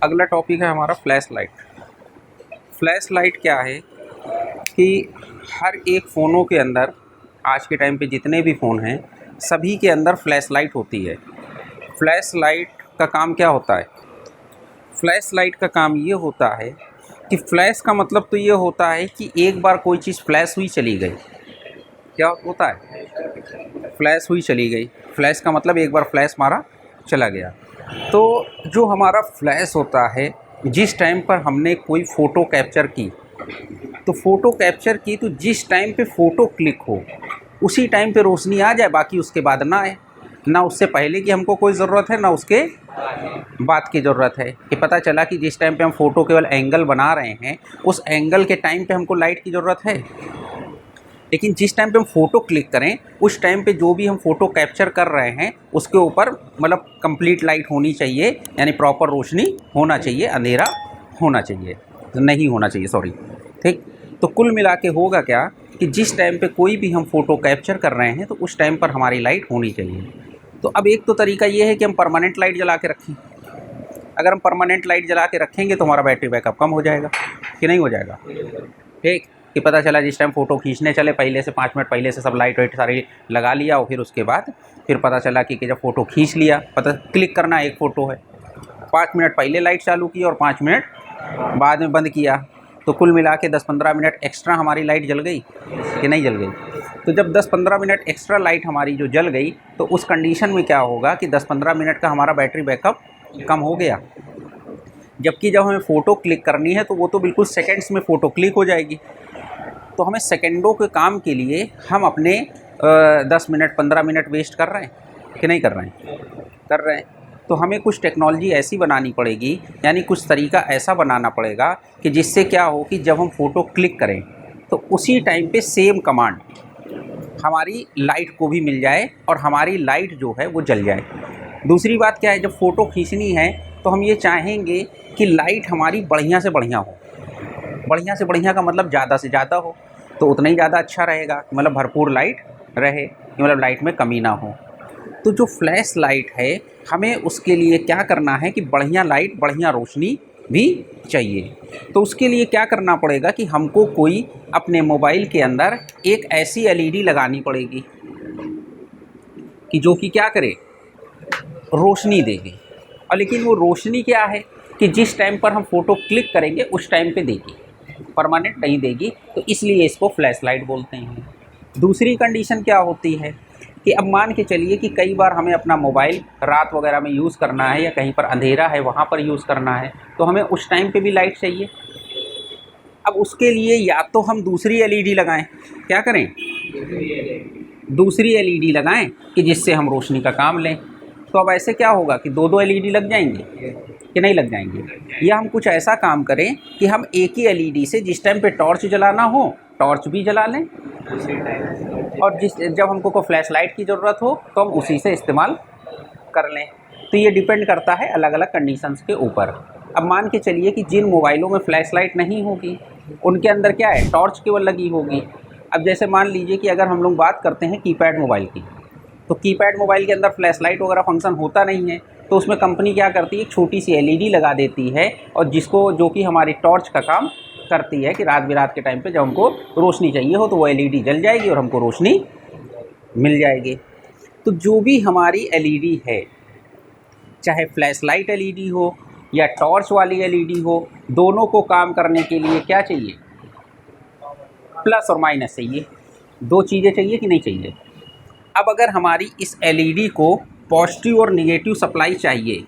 अगला टॉपिक है हमारा फ्लैश लाइट। फ्लैश लाइट क्या है कि हर एक फ़ोनों के अंदर, आज के टाइम पे जितने भी फ़ोन हैं सभी के अंदर फ्लैश लाइट होती है। फ्लैश लाइट का काम क्या होता है? फ्लैश लाइट का काम ये होता है कि फ्लैश का मतलब तो ये होता है कि एक बार कोई चीज़ फ्लैश हुई चली गई। क्या होता है? फ्लैश हुई चली गई। फ्लैश का मतलब एक बार फ्लैश मारा चला गया। तो जो हमारा फ्लैश होता है, जिस टाइम पर हमने कोई फ़ोटो कैप्चर की, तो फ़ोटो कैप्चर की तो जिस टाइम पे फ़ोटो क्लिक हो उसी टाइम पे रोशनी आ जाए, बाकी उसके बाद ना आए। ना उससे पहले की हमको कोई ज़रूरत है, ना उसके बाद की ज़रूरत है। कि पता चला कि जिस टाइम पे हम फ़ोटो केवल एंगल बना रहे हैं, उस एंगल के टाइम पे हमको लाइट की ज़रूरत है। लेकिन जिस टाइम पे हम फ़ोटो क्लिक करें उस टाइम पे जो भी हम फ़ोटो कैप्चर कर रहे हैं उसके ऊपर मतलब कंप्लीट लाइट होनी चाहिए, यानी प्रॉपर रोशनी होना चाहिए, अंधेरा होना चाहिए, नहीं होना चाहिए, सॉरी। ठीक। तो कुल मिला के होगा क्या कि जिस टाइम पे कोई भी हम फ़ोटो कैप्चर कर रहे हैं तो उस टाइम पर हमारी लाइट होनी चाहिए। तो अब एक तो तरीका ये है कि हम परमानेंट लाइट जला के रखें। अगर हम परमानेंट लाइट जला के रखेंगे तो हमारा बैटरी बैकअप कम हो जाएगा कि नहीं हो जाएगा? ठीक। कि पता चला जिस टाइम फ़ोटो खींचने चले पहले से 5 मिनट पहले से सब लाइट वाइट सारी लगा लिया, और फिर उसके बाद फिर पता चला कि जब फ़ोटो खींच लिया, पता क्लिक करना एक फ़ोटो है, 5 मिनट पहले लाइट चालू की और 5 मिनट बाद में बंद किया, तो कुल मिला के 10-15 मिनट एक्स्ट्रा हमारी लाइट जल गई कि नहीं जल गई? तो जब 10-15 मिनट एक्स्ट्रा लाइट हमारी जो जल गई तो उस कंडीशन में क्या होगा कि 10-15 मिनट का हमारा बैटरी बैकअप कम हो गया। जबकि जब हमें फ़ोटो क्लिक करनी है तो वो तो बिल्कुल सेकंड्स में फ़ोटो क्लिक हो जाएगी। तो हमें सेकंडों के काम के लिए हम अपने 10 मिनट 15 मिनट वेस्ट कर रहे हैं कि नहीं कर रहे हैं? कर रहे हैं। तो हमें कुछ टेक्नोलॉजी ऐसी बनानी पड़ेगी, यानी कुछ तरीका ऐसा बनाना पड़ेगा कि जिससे क्या हो कि जब हम फ़ोटो क्लिक करें तो उसी टाइम पे सेम कमांड हमारी लाइट को भी मिल जाए और हमारी लाइट जो है वो जल जाए। दूसरी बात क्या है, जब फ़ोटो खींचनी है तो हम ये चाहेंगे कि लाइट हमारी बढ़िया से बढ़िया हो। बढ़िया से बढ़िया का मतलब ज़्यादा से ज़्यादा हो, तो उतना ही ज़्यादा अच्छा रहेगा, मतलब भरपूर लाइट रहे, मतलब लाइट में कमी ना हो। तो जो फ्लैश लाइट है हमें उसके लिए क्या करना है कि बढ़िया लाइट, बढ़िया रोशनी भी चाहिए। तो उसके लिए क्या करना पड़ेगा कि हमको कोई अपने मोबाइल के अंदर एक ऐसी एलईडी लगानी पड़ेगी कि जो कि क्या करे, रोशनी देगी। और लेकिन वो रोशनी क्या है कि जिस टाइम पर हम फ़ोटो क्लिक करेंगे उस टाइम पे देगी, परमानेंट नहीं देगी, तो इसलिए इसको फ्लैश लाइट बोलते हैं। दूसरी कंडीशन क्या होती है कि अब मान के चलिए कि कई बार हमें अपना मोबाइल रात वगैरह में यूज़ करना है या कहीं पर अंधेरा है वहाँ पर यूज़ करना है, तो हमें उस टाइम पे भी लाइट चाहिए। अब उसके लिए या तो हम दूसरी एलईडी लगाएं, क्या करें, दूसरी एलईडी लगाएं कि जिससे हम रोशनी का काम लें। तो अब ऐसे क्या होगा कि दो दो एलईडी लग जाएंगे कि नहीं लग जाएंगे? या हम कुछ ऐसा काम करें कि हम एक ही एलईडी से जिस टाइम पे टॉर्च जलाना हो टॉर्च भी जला लें, और जब हमको को फ्लैश लाइट की ज़रूरत हो तो हम उसी से इस्तेमाल कर लें। तो ये डिपेंड करता है अलग अलग कंडीशंस के ऊपर। अब मान के चलिए कि जिन मोबाइलों में फ्लैश लाइट नहीं होगी उनके अंदर क्या है, टॉर्च केवल लगी होगी। अब जैसे मान लीजिए कि अगर हम लोग बात करते हैं कीपैड मोबाइल की, तो कीपैड मोबाइल के अंदर फ्लैश लाइट वगैरह फंक्शन होता नहीं है, तो उसमें कंपनी क्या करती है, एक छोटी सी एलईडी लगा देती है, और जो कि हमारी टॉर्च का काम करती है कि रात बिरात के टाइम पे जब हमको रोशनी चाहिए हो तो वो एलईडी जल जाएगी और हमको रोशनी मिल जाएगी। तो जो भी हमारी एलईडी है, चाहे फ्लैश लाइट एलईडी हो या टॉर्च वाली एलईडी हो, दोनों को काम करने के लिए क्या चाहिए, प्लस और माइनस चाहिए। दो चीज़ें चाहिए कि नहीं चाहिए? अब अगर हमारी इस एलईडी को पॉजिटिव और निगेटिव सप्लाई चाहिए,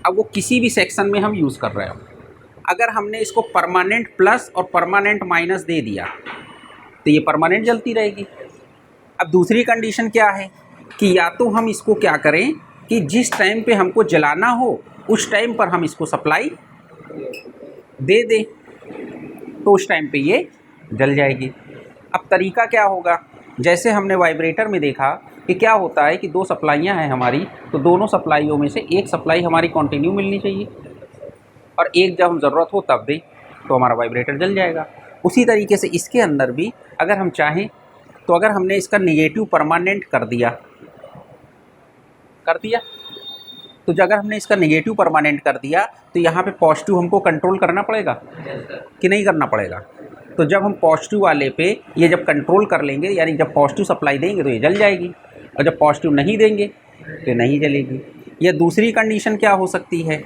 अब वो किसी भी सेक्शन में हम यूज़ कर रहे हो, अगर हमने इसको परमानेंट प्लस और परमानेंट माइनस दे दिया तो ये परमानेंट जलती रहेगी। अब दूसरी कंडीशन क्या है कि या तो हम इसको क्या करें कि जिस टाइम पे हमको जलाना हो उस टाइम पर हम इसको सप्लाई दे दें, तो उस टाइम पे ये जल जाएगी। अब तरीका क्या होगा, जैसे हमने वाइब्रेटर में देखा कि क्या होता है कि दो सप्लाइयाँ हैं हमारी, तो दोनों सप्लाइयों में से एक सप्लाई हमारी कंटिन्यू मिलनी चाहिए और एक जब हम ज़रूरत हो तब दें, तो हमारा वाइब्रेटर जल जाएगा। उसी तरीके से इसके अंदर भी अगर हम चाहें तो अगर हमने इसका निगेटिव परमानेंट कर दिया तो जब अगर हमने इसका नेगेटिव परमानेंट कर दिया तो यहाँ पे पॉजिटिव हमको कंट्रोल करना पड़ेगा कि नहीं करना पड़ेगा। तो जब हम पॉजिटिव वाले पे ये जब कंट्रोल कर लेंगे, यानी जब पॉजिटिव सप्लाई देंगे तो ये जल जाएगी, और जब पॉजिटिव नहीं देंगे तो नहीं जलेगी। या दूसरी कंडीशन क्या हो सकती है,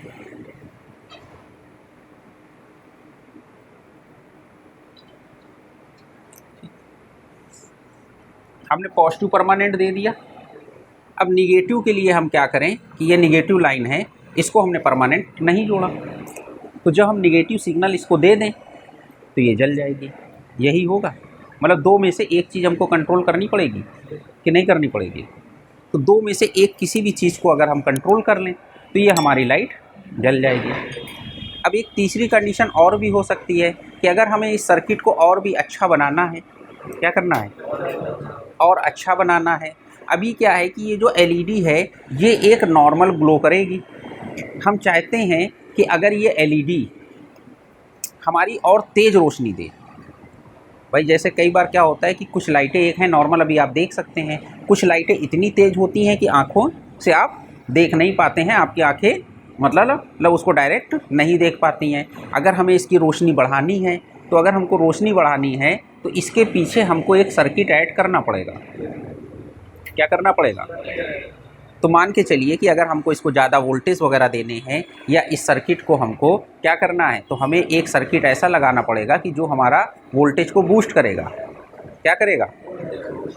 हमने पॉजिटिव परमानेंट दे दिया, अब निगेटिव के लिए हम क्या करें कि ये निगेटिव लाइन है, इसको हमने परमानेंट नहीं जोड़ा, तो जब हम निगेटिव सिग्नल इसको दे दें तो ये जल जाएगी। यही होगा, मतलब दो में से एक चीज़ हमको कंट्रोल करनी पड़ेगी कि नहीं करनी पड़ेगी। तो दो में से एक किसी भी चीज़ को अगर हम कंट्रोल कर लें तो ये हमारी लाइट जल जाएगी। अब एक तीसरी कंडीशन और भी हो सकती है कि अगर हमें इस सर्किट को और भी अच्छा बनाना है, क्या करना है, और अच्छा बनाना है। अभी क्या है कि ये जो एलईडी है ये एक नॉर्मल ग्लो करेगी। हम चाहते हैं कि अगर ये एलईडी हमारी और तेज़ रोशनी दे। भाई जैसे कई बार क्या होता है कि कुछ लाइटें एक हैं नॉर्मल, अभी आप देख सकते हैं, कुछ लाइटें इतनी तेज़ होती हैं कि आँखों से आप देख नहीं पाते हैं, आपकी आँखें मतलब उसको डायरेक्ट नहीं देख पाती हैं। अगर हमें इसकी रोशनी बढ़ानी है, तो अगर हमको रोशनी बढ़ानी है तो इसके पीछे हमको एक सर्किट ऐड करना पड़ेगा। क्या करना पड़ेगा, तो मान के चलिए कि अगर हमको इसको ज़्यादा वोल्टेज वगैरह देने हैं या इस सर्किट को हमको क्या करना है, तो हमें एक सर्किट ऐसा लगाना पड़ेगा कि जो हमारा वोल्टेज को बूस्ट करेगा। क्या करेगा,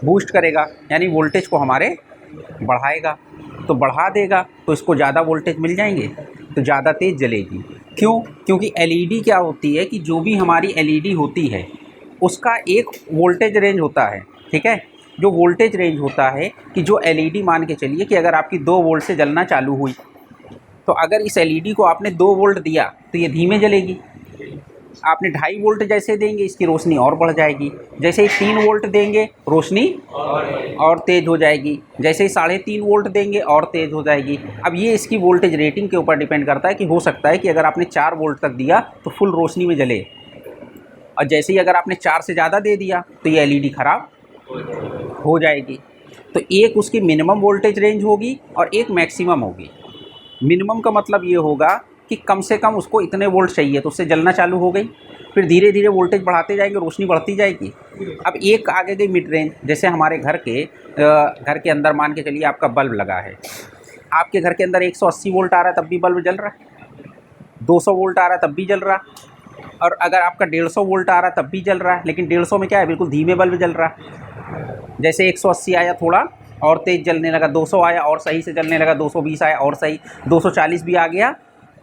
बूस्ट करेगा, यानी वोल्टेज को हमारे बढ़ाएगा। तो बढ़ा देगा तो इसको ज़्यादा वोल्टेज मिल जाएंगे, तो ज़्यादा तेज़ जलेगी। क्यों, क्योंकि एलईडी क्या होती है कि जो भी हमारी एलईडी होती है उसका एक वोल्टेज रेंज होता है, ठीक है। जो वोल्टेज रेंज होता है कि जो एलईडी, मान के चलिए कि अगर आपकी 2 वोल्ट से जलना चालू हुई, तो अगर इस एलईडी को आपने 2 वोल्ट दिया तो ये धीमे जलेगी। आपने 2.5 वोल्ट जैसे देंगे इसकी रोशनी और बढ़ जाएगी। जैसे ही 3 वोल्ट देंगे रोशनी और तेज़ हो जाएगी। जैसे ही 3.5 वोल्ट देंगे और तेज़ हो जाएगी। अब ये इसकी वोल्टेज रेटिंग के ऊपर डिपेंड करता है कि हो सकता है कि अगर आपने 4 वोल्ट तक दिया तो फुल रोशनी में जले, और जैसे ही अगर आपने 4 से ज़्यादा दे दिया तो ये एलईडी ख़राब हो जाएगी। तो एक उसकी मिनिमम वोल्टेज रेंज होगी और एक मैक्सिमम होगी। मिनिमम का मतलब ये होगा कि कम से कम उसको इतने वोल्ट चाहिए, तो उससे जलना चालू हो गई, फिर धीरे धीरे वोल्टेज बढ़ाते जाएंगे, रोशनी बढ़ती जाएगी। अब एक आगे गई मिड रेंज, जैसे हमारे घर के अंदर मान के चलिए आपका बल्ब लगा है, आपके घर के अंदर 180 वोल्ट आ रहा है तब भी बल्ब जल रहा है, 200 वोल्ट आ रहा है तब भी जल रहा है, और अगर आपका 150 वोल्ट आ रहा है तब भी जल रहा है। लेकिन 150 में क्या है, बिल्कुल धीमे बल्ब जल रहा है। जैसे 180 आया थोड़ा और तेज़ जलने लगा, 200 आया और सही से जलने लगा, 220 आया और सही, 240 भी आ गया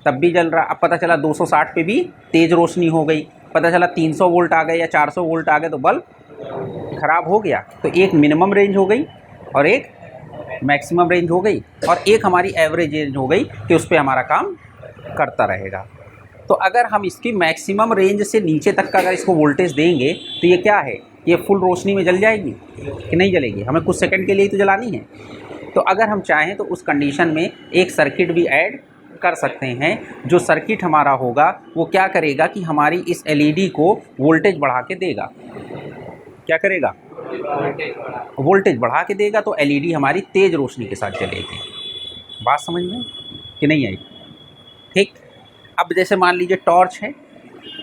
तब भी जल रहा। अब पता चला 260 पे भी तेज़ रोशनी हो गई, पता चला 300 वोल्ट आ गए या 400 वोल्ट आ गए तो बल्ब ख़राब हो गया। तो एक मिनिमम रेंज हो गई और एक मैक्सिमम रेंज हो गई, और एक हमारी एवरेज रेंज हो गई कि उस पर हमारा काम करता रहेगा। तो अगर हम इसकी मैक्सिमम रेंज से नीचे तक का अगर इसको वोल्टेज देंगे तो ये क्या है, ये फुल रोशनी में जल जाएगी कि नहीं जलेगी, हमें कुछ सेकंड के लिए तो जलानी है। तो अगर हम चाहें तो उस कंडीशन में एक सर्किट भी ऐड कर सकते हैं। जो सर्किट हमारा होगा वो क्या करेगा कि हमारी इस एलईडी को वोल्टेज बढ़ा के देगा। क्या करेगा, वोल्टेज बढ़ा के देगा, तो एलईडी हमारी तेज़ रोशनी के साथ जलेगी। बात समझ में कि नहीं आई, ठीक। अब जैसे मान लीजिए टॉर्च है,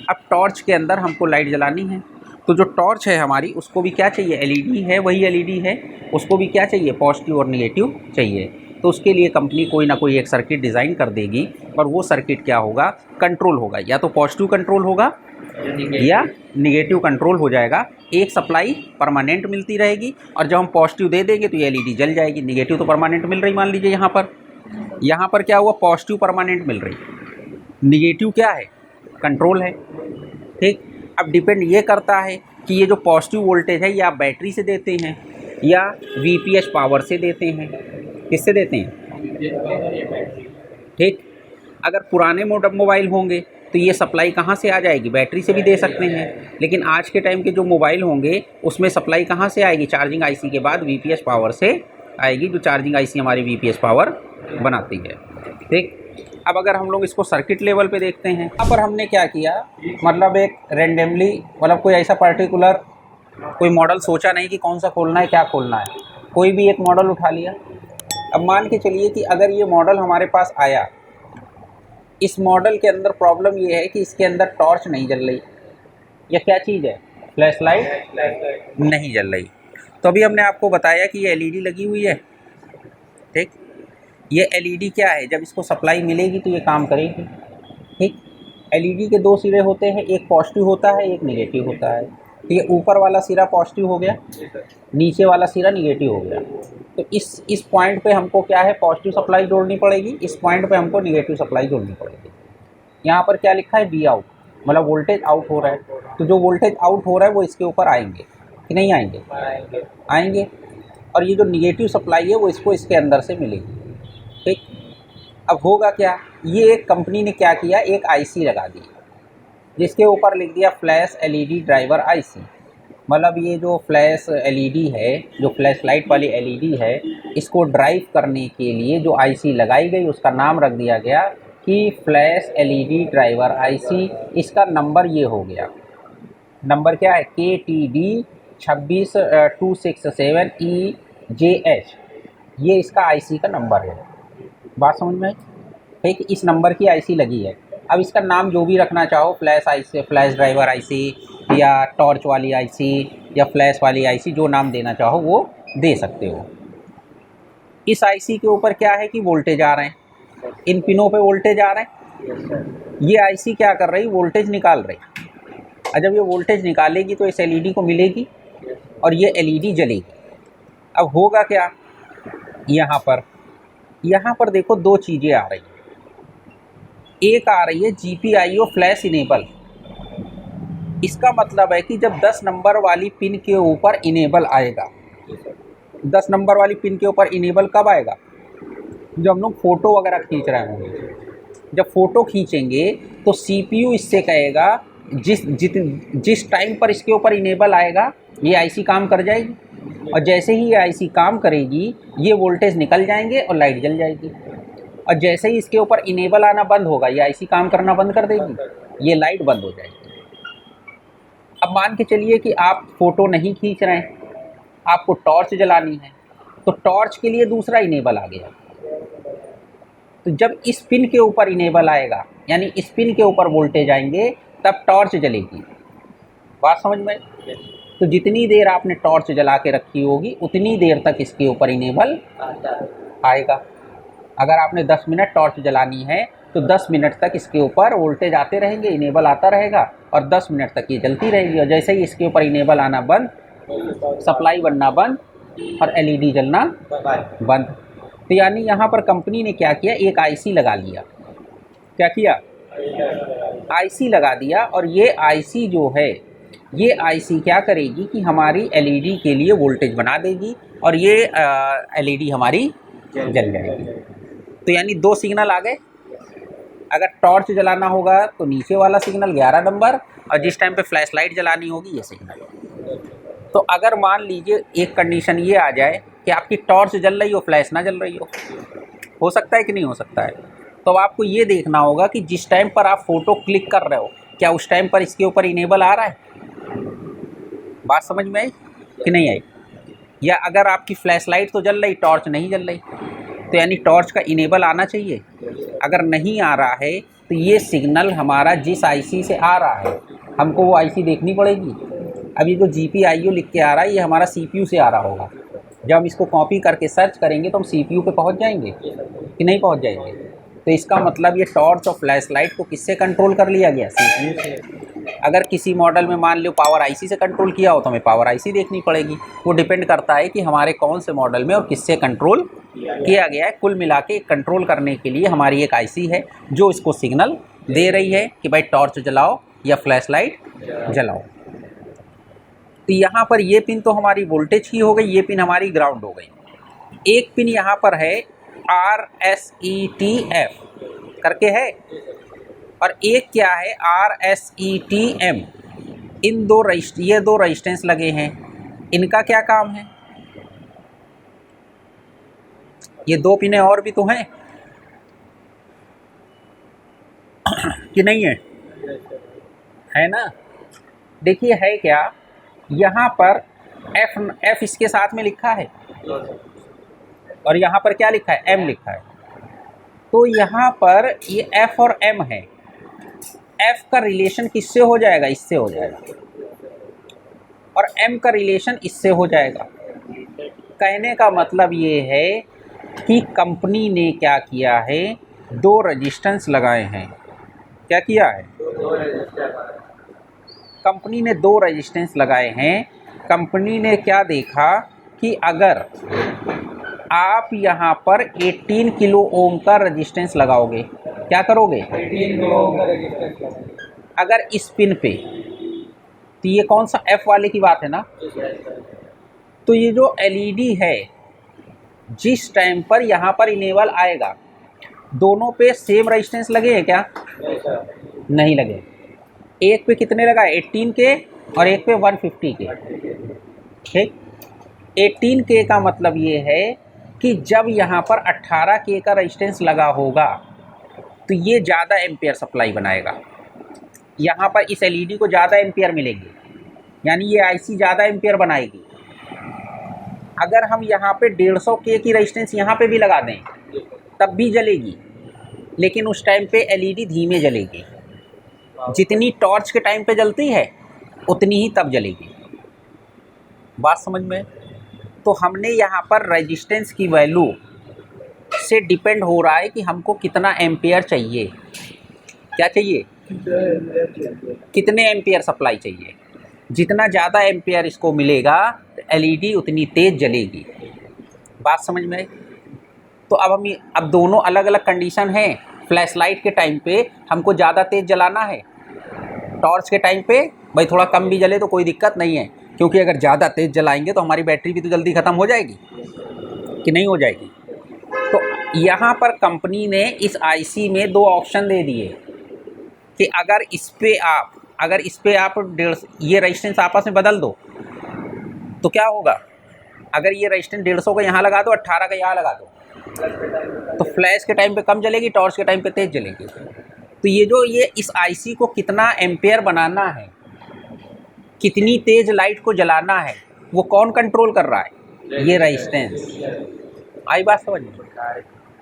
अब टॉर्च के अंदर हमको लाइट जलानी है, तो जो टॉर्च है हमारी उसको भी क्या चाहिए, एलईडी है, वही एलईडी है, उसको भी क्या चाहिए, पॉजिटिव और निगेटिव चाहिए। तो उसके लिए कंपनी कोई ना कोई एक सर्किट डिज़ाइन कर देगी, और वो सर्किट क्या होगा, कंट्रोल होगा, या तो पॉजिटिव कंट्रोल होगा या निगेटिव कंट्रोल हो जाएगा। एक सप्लाई परमानेंट मिलती रहेगी, और जब हम पॉजिटिव दे देंगे तो ये एलईडी जल जाएगी। निगेटिव तो परमानेंट मिल रही, मान लीजिए यहाँ पर क्या हुआ, पॉजिटिव परमानेंट मिल रही, निगेटिव क्या है, कंट्रोल है, ठीक। अब डिपेंड ये करता है कि ये जो पॉजिटिव वोल्टेज है ये आप बैटरी से देते हैं या वीपीएस पावर से देते हैं, किससे देते हैं, ठीक। अगर पुराने मॉडल मोबाइल होंगे तो ये सप्लाई कहाँ से आ जाएगी, बैटरी से भी दे सकते हैं। लेकिन आज के टाइम के जो मोबाइल होंगे उसमें सप्लाई कहाँ से आएगी, चार्जिंग आईसी के बाद वीपीएस पावर से आएगी, जो चार्जिंग आईसी हमारी वीपीएस पावर बनाती है, ठीक। अब अगर हम लोग इसको सर्किट लेवल पे देखते हैं, यहाँ पर हमने क्या किया, मतलब एक रेंडमली, मतलब कोई ऐसा पर्टिकुलर कोई मॉडल सोचा नहीं कि कौन सा खोलना है, क्या खोलना है, कोई भी एक मॉडल उठा लिया, अब मान के चलिए कि अगर ये मॉडल हमारे पास आया, इस मॉडल के अंदर प्रॉब्लम ये है कि इसके अंदर टॉर्च नहीं जल रही, या क्या चीज़ है, फ्लैश लाइट नहीं जल रही। तो अभी हमने आपको बताया कि ये एलईडी लगी हुई है, ठीक। ये एलईडी क्या है, जब इसको सप्लाई मिलेगी तो ये काम करेगी, ठीक। एलईडी के दो सिरे होते हैं, एक पॉजिटिव होता है, एक नेगेटिव होता है। तो ये ऊपर वाला सिरा पॉजिटिव हो गया, नीचे वाला सिरा नेगेटिव हो गया। तो इस पॉइंट पे हमको क्या है, पॉजिटिव सप्लाई जोड़नी पड़ेगी, इस पॉइंट पे हमको नेगेटिव सप्लाई जोड़नी पड़ेगी। यहाँ पर क्या लिखा है, बी आउट, मतलब वोल्टेज आउट हो रहा है। तो जो वोल्टेज आउट हो रहा है वो इसके ऊपर आएंगे कि नहीं आएंगे, आएंगे। और ये जो निगेटिव सप्लाई है वो इसको इसके अंदर से मिलेगी, ठीक। अब होगा क्या, ये एक कंपनी ने क्या किया, एक आईसी लगा दी जिसके ऊपर लिख दिया फ्लैश एलईडी ड्राइवर आईसी। मतलब ये जो फ्लैश एलईडी है, जो फ्लैश लाइट वाली एलईडी है, इसको ड्राइव करने के लिए जो आईसी लगाई गई उसका नाम रख दिया गया कि फ्लैश एलईडी ड्राइवर आईसी। इसका नंबर ये हो गया, नंबर क्या है, KTD 26267EJH, ये इसका आईसी का नंबर है। बात समझ में आई, ठीक। इस नंबर की आईसी लगी है। अब इसका नाम जो भी रखना चाहो, flash IC, flash driver IC, या टॉर्च वाली आईसी, या फ्लैश वाली आईसी, जो नाम देना चाहो वो दे सकते हो। इस आईसी के ऊपर क्या है कि वोल्टेज आ रहे हैं, इन पिनों पे वोल्टेज आ रहे हैं। ये आईसी क्या कर रही, वोल्टेज निकाल रही। और जब ये वोल्टेज निकालेगी तो इस एलईडी को मिलेगी और ये एलईडी जलेगी। अब होगा क्या, यहाँ पर देखो दो चीज़ें आ रही हैं। एक आ रही है GPIO फ्लैश इनेबल। इसका मतलब है कि जब 10 नंबर वाली पिन के ऊपर इनेबल आएगा, 10 नंबर वाली पिन के ऊपर इनेबल कब आएगा, जब हम लोग फ़ोटो वगैरह खींच रहे होंगे। जब फ़ोटो खींचेंगे तो CPU इससे कहेगा जिस टाइम पर इसके ऊपर इनेबल आएगा ये आईसी काम कर जाएगी, और जैसे ही ये आईसी काम करेगी ये वोल्टेज निकल जाएंगे और लाइट जल जाएगी। और जैसे ही इसके ऊपर इनेबल आना बंद होगा ये आईसी काम करना बंद कर देगी, ये लाइट बंद हो जाएगी। अब मान के चलिए कि आप फ़ोटो नहीं खींच रहे हैं, आपको टॉर्च जलानी है, तो टॉर्च के लिए दूसरा इनेबल आ गया। तो जब इस पिन के ऊपर इनेबल आएगा, यानी इस पिन के ऊपर वोल्टेज आएंगे, तब टॉर्च जलेगी। बात समझ में? तो जितनी देर आपने टॉर्च जला के रखी होगी उतनी देर तक इसके ऊपर इनेबल आएगा। अगर आपने 10 मिनट टॉर्च जलानी है तो 10 मिनट तक इसके ऊपर वोल्टेज आते रहेंगे, इनेबल आता रहेगा, और 10 मिनट तक ये जलती रहेगी। और जैसे ही इसके ऊपर इनेबल आना बंद, सप्लाई बनना बंद, और एलईडी जलना बंद। तो यानी यहाँ पर कंपनी ने क्या किया, एक आईसी लगा लिया। क्या किया, आईसी लगा दिया। और ये आईसी जो है, ये आईसी क्या करेगी कि हमारी एलईडी के लिए वोल्टेज बना देगी, और ये एलईडी हमारी जल जाएगी। तो यानी दो सिग्नल आ गए। अगर टॉर्च जलाना होगा तो नीचे वाला सिग्नल 11 नंबर, और जिस टाइम पे फ्लैश लाइट जलानी होगी ये सिग्नल। तो अगर मान लीजिए एक कंडीशन ये आ जाए कि आपकी टॉर्च जल रही हो, फ्लैश ना जल रही हो सकता है कि नहीं हो सकता है? तो आपको ये देखना होगा कि जिस टाइम पर आप फ़ोटो क्लिक कर रहे हो, क्या उस टाइम पर इसके ऊपर इनेबल आ रहा है? बात समझ में आई कि नहीं आई? या अगर आपकी फ्लैश लाइट तो जल रही, टॉर्च नहीं जल रही, तो यानी टॉर्च का इनेबल आना चाहिए। अगर नहीं आ रहा है तो ये सिग्नल हमारा जिस आईसी से आ रहा है हमको वो आईसी देखनी पड़ेगी। अब ये जो GPIO लिख के आ रहा है ये हमारा CPU से आ रहा होगा। जब हम इसको कॉपी करके सर्च करेंगे तो हम CPU पे पहुंच जाएंगे कि नहीं पहुंच जाएंगे? तो इसका मतलब ये टॉर्च और फ्लैश लाइट को किससे कंट्रोल कर लिया गया, CPU से। अगर किसी मॉडल में मान लो पावर आईसी से कंट्रोल किया हो तो हमें पावर आईसी देखनी पड़ेगी। वो डिपेंड करता है कि हमारे कौन से मॉडल में और किससे कंट्रोल किया गया है। कुल मिला के कंट्रोल करने के लिए हमारी एक आईसी है जो इसको सिग्नल दे रही है कि भाई टॉर्च जलाओ या फ्लैश लाइट जलाओ। तो यहाँ पर ये पिन तो हमारी वोल्टेज की हो गई, ये पिन हमारी ग्राउंड हो गई। एक पिन यहाँ पर है RSETF करके है, और एक क्या है RSETM। ये दो रजिस्टेंस लगे हैं, इनका क्या काम है? ये दो पिनें और भी तो हैं कि नहीं है ना? देखिए है क्या, यहाँ पर F इसके साथ में लिखा है, और यहाँ पर क्या लिखा है, m लिखा है। तो यहाँ पर ये f और m है, f का रिलेशन किससे हो जाएगा, इससे हो जाएगा, और m का रिलेशन इससे हो जाएगा। कहने का मतलब ये है कि कंपनी ने क्या किया है, दो रेजिस्टेंस लगाए हैं। क्या किया है, कंपनी ने दो रेजिस्टेंस लगाए हैं। कंपनी ने क्या देखा कि अगर आप यहाँ पर 18 किलो ओम का रेजिस्टेंस लगाओगे, क्या करोगे, 18 किलो ओम का रेजिस्टेंस अगर इस पिन पे, तो ये कौन सा F वाले की बात है ना, तो ये जो LED है जिस टाइम पर यहाँ पर इनेबल आएगा, दोनों पे सेम रेजिस्टेंस लगे हैं क्या, नहीं लगे। एक पे कितने लगा, 18 के, और एक पे 150 के। ठीक, 18 के का मतलब ये है कि जब यहाँ पर 18 के का रेजिस्टेंस लगा होगा तो ये ज़्यादा एम्पियर सप्लाई बनाएगा, यहाँ पर इस LED को ज़्यादा एम्पियर मिलेंगे, यानी ये IC ज़्यादा एम्पियर बनाएगी। अगर हम यहाँ पे 150 के की रेजिस्टेंस यहाँ पे भी लगा दें तब भी जलेगी, लेकिन उस टाइम पे LED धीमे जलेगी। जितनी टॉर्च के टाइम पे जलती है उतनी ही तब जलेगी। बात समझ में। तो हमने यहाँ पर रेजिस्टेंस की वैल्यू से डिपेंड हो रहा है कि हमको कितना एम्पियर चाहिए, क्या चाहिए, कितने एम्पियर सप्लाई चाहिए। जितना ज़्यादा एम्पियर इसको मिलेगा तो LED उतनी तेज़ जलेगी। बात समझ में। तो अब दोनों अलग अलग कंडीशन हैं। फ्लैश लाइट के टाइम पे हमको ज़्यादा तेज़ जलाना है, टॉर्च के टाइम पे भाई थोड़ा कम भी जले तो कोई दिक्कत नहीं है, क्योंकि अगर ज़्यादा तेज़ जलाएंगे तो हमारी बैटरी भी तो जल्दी ख़त्म हो जाएगी कि नहीं हो जाएगी। तो यहाँ पर कंपनी ने इस IC में दो ऑप्शन दे दिए कि अगर इस पे आप ये रेजिस्टेंस आपस में बदल दो तो क्या होगा। अगर ये रेजिस्टेंस 150 का यहाँ लगा दो, 18 का यहाँ लगा दो, तो फ्लैश के टाइम पे कम जलेगी, टॉर्च के टाइम पे तेज़ जलेगी। तो ये इस IC को कितना एम्पेयर बनाना है, कितनी तेज़ लाइट को जलाना है, वो कौन कंट्रोल कर रहा है, ये रेजिस्टेंस। आई बात समझ में।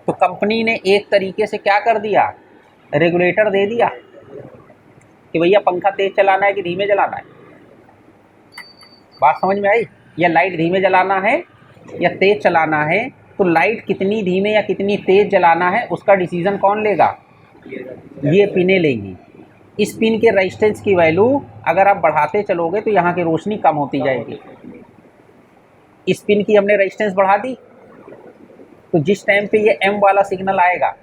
तो कंपनी ने एक तरीके से क्या कर दिया, रेगुलेटर दे दिया कि भैया पंखा तेज़ चलाना है कि धीमे जलाना है। बात समझ में आई। या लाइट धीमे जलाना है या तेज़ चलाना है, तो लाइट कितनी धीमे या कितनी तेज़ जलाना है उसका डिसीज़न कौन लेगा, ये पिनें लेंगी। इस पिन के रेजिस्टेंस की वैल्यू अगर आप बढ़ाते चलोगे तो यहाँ की रोशनी कम होती जाएगी। इस पिन की हमने रेजिस्टेंस बढ़ा दी, तो जिस टाइम पे ये M वाला सिग्नल आएगा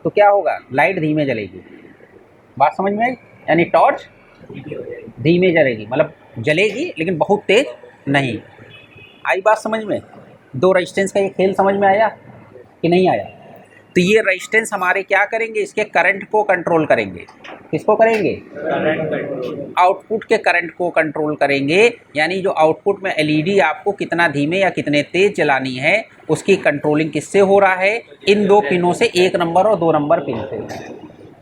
तो क्या होगा, लाइट धीमे जलेगी। बात समझ में आई। यानी टॉर्च धीमे जलेगी, मतलब जलेगी लेकिन बहुत तेज नहीं। आई बात समझ में। दो रेजिस्टेंस का ये खेल समझ में आया कि नहीं आया। तो ये रेजिस्टेंस हमारे क्या करेंगे, इसके करंट को कंट्रोल करेंगे। किसको करेंगे, आउटपुट के करंट को कंट्रोल करेंगे। यानी जो आउटपुट में LED आपको कितना धीमे या कितने तेज चलानी है उसकी कंट्रोलिंग किससे हो रहा है, इन दो पिनों से, 1 नंबर और 2 नंबर पिन से।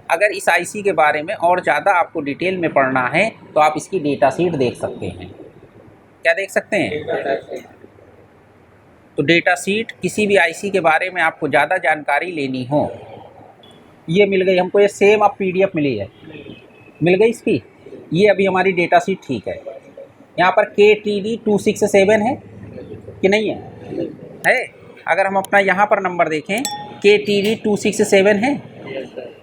अगर इस IC के बारे में और ज़्यादा आपको डिटेल में पढ़ना है तो आप इसकी डेटा शीट देख सकते हैं। क्या देख सकते हैं, तो डेटा शीट किसी भी IC के बारे में आपको ज़्यादा जानकारी लेनी हो, ये मिल गई हमको। ये सेम अब PDF मिली है, मिल गई इसकी। ये अभी हमारी डेटा शीट ठीक है। यहाँ पर KTD 267 है कि नहीं है। अगर हम अपना यहाँ पर नंबर देखें KTD 267 है,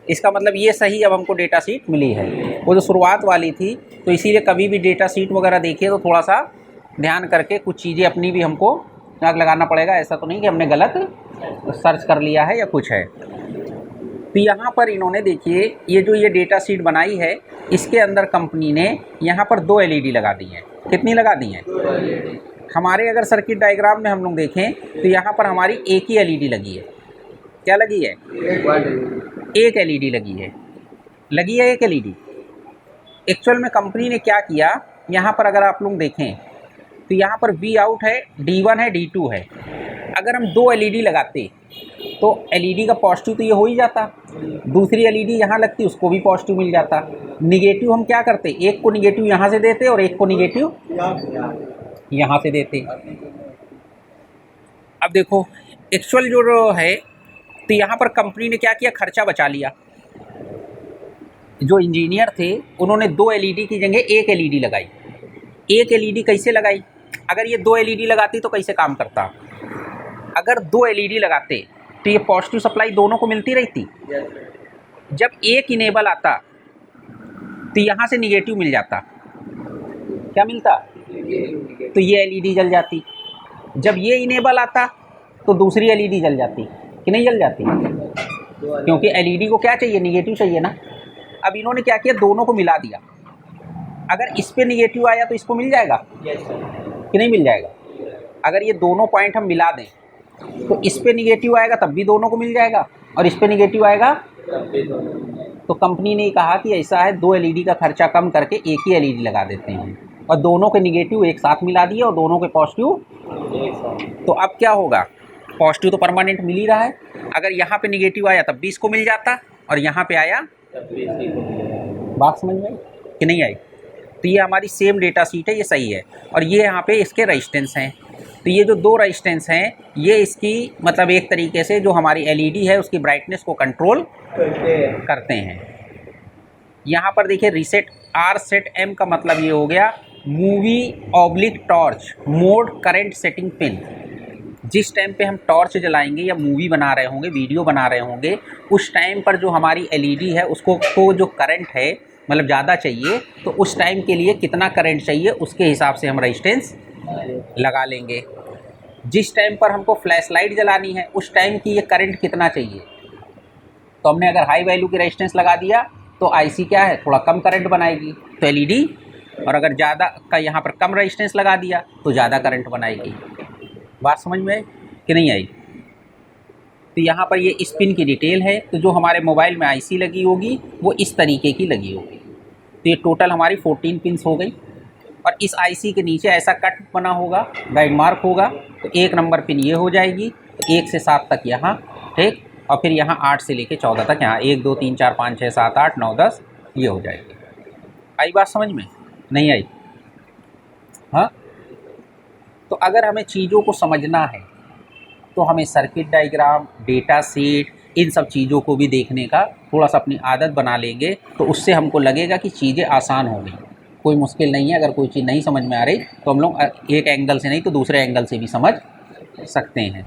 इसका मतलब ये सही अब हमको डेटा शीट मिली है। वो जो शुरुआत वाली थी, तो इसीलिए कभी भी डेटा शीट वगैरह देखिए तो थोड़ा सा ध्यान करके कुछ चीज़ें अपनी भी हमको दिमाग लगाना पड़ेगा। ऐसा तो नहीं कि हमने गलत सर्च कर लिया है या कुछ है। तो यहाँ पर इन्होंने देखिए ये डेटा शीट बनाई है, इसके अंदर कंपनी ने यहाँ पर 2 LED लगा दी हैं। कितनी लगा दी हैं, हमारे अगर सर्किट डायग्राम में हम लोग देखें तो यहाँ पर हमारी एक ही LED लगी है। क्या लगी है, एक LED लगी है एक LED। एक्चुअल में कंपनी ने क्या किया, यहाँ पर अगर आप लोग देखें तो यहाँ पर V आउट है, D1 है, D2 है। अगर हम 2 LED लगाते तो LED का पॉजिटिव तो ये हो ही जाता, दूसरी LED यहाँ लगती उसको भी पॉजिटिव मिल जाता। निगेटिव हम क्या करते, एक को निगेटिव यहाँ से देते और एक को निगेटिव यहाँ से देते। अब देखो एक्चुअल जो है, तो यहाँ पर कंपनी ने क्या किया, खर्चा बचा लिया। जो इंजीनियर थे उन्होंने 2 एलईडी की जगह 1 एलईडी लगाई। 1 एलईडी कैसे लगाई, अगर ये 2 एलईडी लगाती तो कैसे काम करता, अगर 2 एलईडी लगाते तो ये पॉजिटिव सप्लाई दोनों को मिलती रहती। जब एक इनेबल आता तो यहाँ से निगेटिव मिल जाता, क्या मिलता, तो ये एलईडी जल जाती। जब ये इनेबल आता तो दूसरी एलईडी जल जाती कि नहीं जल जाती, क्योंकि एलईडी को क्या चाहिए, निगेटिव चाहिए ना। अब इन्होंने क्या किया, दोनों को मिला दिया। अगर इस पे निगेटिव आया तो इसको मिल जाएगा कि नहीं मिल जाएगा। अगर ये दोनों पॉइंट हम मिला दें तो इस पे निगेटिव आएगा तब भी दोनों को मिल जाएगा, और इस पे निगेटिव आएगा। तो कंपनी ने कहा कि ऐसा है, 2 एलईडी का खर्चा कम करके एक ही एलईडी लगा देते हैं, और दोनों के निगेटिव एक साथ मिला दिए और दोनों के पॉजिटिव। तो अब क्या होगा, पॉजिटिव तो परमानेंट मिल ही रहा है। अगर यहाँ पे निगेटिव आया तब भी इसको मिल जाता, और यहाँ पे आया, बात समझ में आई कि नहीं आई। तो ये हमारी सेम डेटा शीट है, ये सही है। और ये यहाँ पे इसके रेजिस्टेंस हैं। तो ये जो 2 रेजिस्टेंस हैं, ये इसकी मतलब एक तरीके से जो हमारी एलईडी है उसकी ब्राइटनेस को कंट्रोल करते हैं। यहाँ पर देखिए रीसेट आर सेट एम का मतलब ये हो गया movie oblique torch mode current setting pin. जिस टाइम पे हम टॉर्च जलाएंगे या मूवी बना रहे होंगे, वीडियो बना रहे होंगे, उस टाइम पर जो हमारी एलईडी है उसको को जो करंट है मतलब ज़्यादा चाहिए, तो उस टाइम के लिए कितना करंट चाहिए उसके हिसाब से हम रेजिस्टेंस लगा लेंगे। जिस टाइम पर हमको फ्लैश लाइट जलानी है उस टाइम की ये करंट कितना चाहिए, तो हमने अगर हाई वैल्यू की रेजिस्टेंस लगा दिया तो आईसी क्या है, थोड़ा कम करंट बनाएगी तो एलईडी, और अगर ज़्यादा का यहाँ पर कम रेजिस्टेंस लगा दिया तो ज़्यादा करंट बनाएगी। बात समझ में आई कि नहीं आई। तो यहाँ पर ये इस पिन की डिटेल है। तो जो हमारे मोबाइल में आईसी लगी होगी वो इस तरीके की लगी होगी। तो ये टोटल हमारी 14 पिन्स हो गई, और इस आईसी के नीचे ऐसा कट बना होगा, गाइड मार्क होगा। तो 1 नंबर पिन ये हो जाएगी, तो 1 से 7 तक यहाँ, ठीक, और फिर यहाँ 8 से लेके 14 तक यहाँ 1 2 3 4 5 6 7 8 9 10 ये हो जाएगी। आई बात समझ में, नहीं आई। हाँ, तो अगर हमें चीज़ों को समझना है तो हमें सर्किट डायग्राम, डेटा शीट, इन सब चीज़ों को भी देखने का थोड़ा सा अपनी आदत बना लेंगे, तो उससे हमको लगेगा कि चीज़ें आसान हो गई, कोई मुश्किल नहीं है। अगर कोई चीज़ नहीं समझ में आ रही तो हम लोग एक एंगल से नहीं तो दूसरे एंगल से भी समझ सकते हैं।